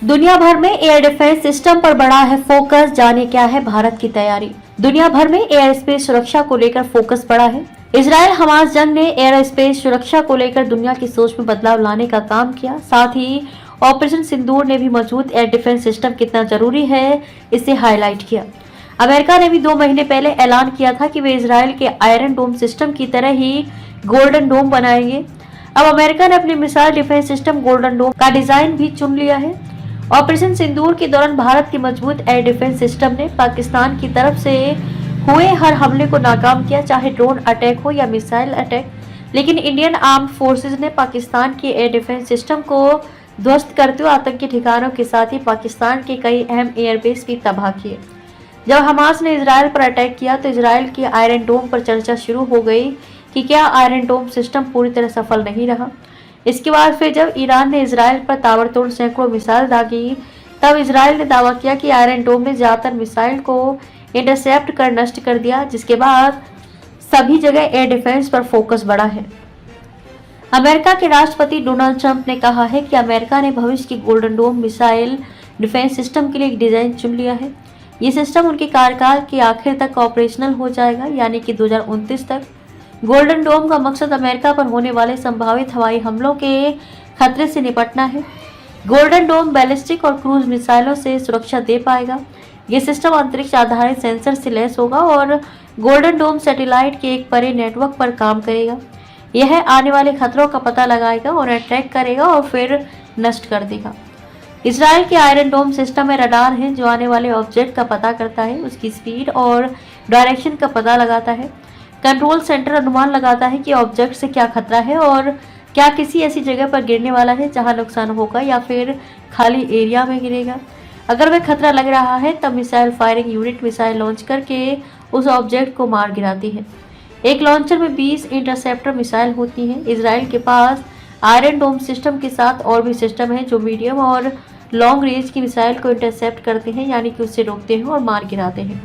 दुनिया भर में एयर डिफेंस सिस्टम पर बड़ा है फोकस। जाने क्या है भारत की तैयारी। दुनिया भर में एयर स्पेस सुरक्षा को लेकर फोकस बढ़ा है। इजराइल हमास जंग ने एयर स्पेस सुरक्षा को लेकर दुनिया की सोच में बदलाव लाने का काम किया। साथ ही ऑपरेशन सिंदूर ने भी मजबूत एयर डिफेंस सिस्टम कितना जरूरी है इसे हाईलाइट किया। अमेरिका ने भी 2 महीने पहले ऐलान किया था कि वे इजराइल के आयरन डोम सिस्टम की तरह ही गोल्डन डोम बनाएंगे। अब अमेरिका ने अपनी मिसाइल डिफेंस सिस्टम गोल्डन डोम का डिजाइन भी चुन लिया है। ऑपरेशन सिंदूर के दौरान भारत की मजबूत एयर डिफेंस सिस्टम ने पाकिस्तान की तरफ से हुए हर हमले को नाकाम किया, चाहे ड्रोन अटैक हो या मिसाइल अटैक। लेकिन इंडियन आर्म्ड फोर्सेज ने पाकिस्तान के एयर डिफेंस सिस्टम को ध्वस्त करते हुए आतंकी ठिकानों के साथ ही पाकिस्तान के कई अहम एयरबेस भी तबाह किए। जब हमास ने इजराइल पर अटैक किया तो इजराइल के आयरन डोम पर चर्चा शुरू हो गई कि क्या आयरन डोम सिस्टम पूरी तरह सफल नहीं रहा। इसके बाद फिर जब ईरान ने इजराइल पर ताबड़तोड़ सैकड़ों मिसाइल दागी, तब इजराइल ने दावा किया कि आयरन डोम ने ज्यादातर मिसाइल को इंटरसेप्ट कर नष्ट कर दिया, जिसके बाद सभी जगह एयर डिफेंस पर फोकस बढ़ा है। अमेरिका के राष्ट्रपति डोनाल्ड ट्रंप ने कहा है कि अमेरिका ने भविष्य की golden dome missile defence system के लिए एक डिजाइन चुन लिया है। ये सिस्टम उनके कार्यकाल के आखिर तक ऑपरेशनल हो जाएगा, यानी कि 2029 तक। गोल्डन डोम का मकसद अमेरिका पर होने वाले संभावित हवाई हमलों के खतरे से निपटना है। गोल्डन डोम बैलिस्टिक और क्रूज मिसाइलों से सुरक्षा दे पाएगा। ये सिस्टम अंतरिक्ष आधारित सेंसर से लैस होगा और गोल्डन डोम सैटेलाइट के एक बड़े नेटवर्क पर काम करेगा। यह आने वाले खतरों का पता लगाएगा और ट्रैक करेगा और फिर नष्ट कर देगा। इजराइल के आयरन डोम सिस्टम में रडार है जो आने वाले ऑब्जेक्ट का पता करता है, उसकी स्पीड और डायरेक्शन का पता लगाता है। कंट्रोल सेंटर अनुमान लगाता है कि ऑब्जेक्ट से क्या खतरा है और क्या किसी ऐसी जगह पर गिरने वाला है जहां नुकसान होगा या फिर खाली एरिया में गिरेगा। अगर वह खतरा लग रहा है तब missile firing unit missile launch करके उस ऑब्जेक्ट को मार गिराती है। एक लॉन्चर में 20 इंटरसेप्टर मिसाइल होती हैं। इजराइल के पास आयरन डोम सिस्टम के साथ और भी सिस्टम है जो मीडियम और लॉन्ग रेंज की मिसाइल को इंटरसेप्ट करते हैं, यानी कि उससे रोकते हैं और मार गिराते हैं।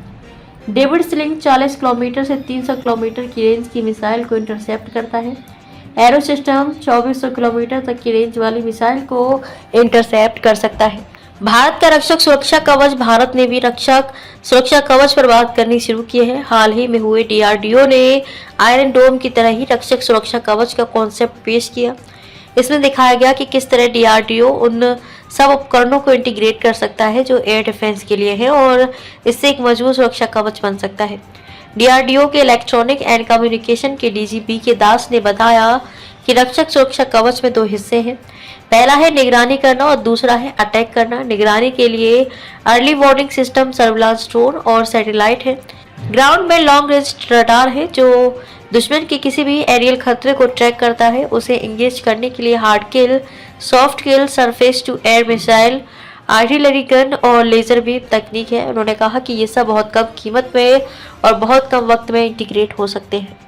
डेविड स्लिंग 40 किलोमीटर से 300 किलोमीटर की रेंज की मिसाइल को इंटरसेप्ट करता है। एरो सिस्टम 2400 किलोमीटर तक की रेंज वाली मिसाइल को इंटरसेप्ट कर सकता है। भारत का रक्षक सुरक्षा कवच। भारत ने भी रक्षक सुरक्षा कवच पर बात करनी शुरू की है। हाल ही में हुए DRDO ने आयरन डोम की तरह ही रक्षक सुरक्षा कवच का कॉन्सेप्ट पेश किया। इसमें दिखाया गया कि किस तरह DRDO उन सब उपकरणों को इंटीग्रेट कर सकता है जो एयर डिफेंस के लिए है और इससे एक मजबूत सुरक्षा कवच बन सकता है। DRDO के इलेक्ट्रॉनिक एंड कम्युनिकेशन के DG BK दास ने बताया कि रक्षक सुरक्षा कवच में 2 हिस्से हैं। पहला है निगरानी करना और दूसरा है अटैक करना। निगरानी के लिए early warning system, surveillance drone और सैटेलाइट है। ग्राउंड में लॉन्ग रेंज रडार है जो दुश्मन के किसी भी एरियल खतरे को ट्रैक करता है। उसे एंगेज करने के लिए hard kill, soft kill, surface to air missile, artillery gun और लेजर बीम तकनीक है। उन्होंने कहा कि ये सब बहुत कम कीमत में और बहुत कम वक्त में इंटीग्रेट हो सकते हैं।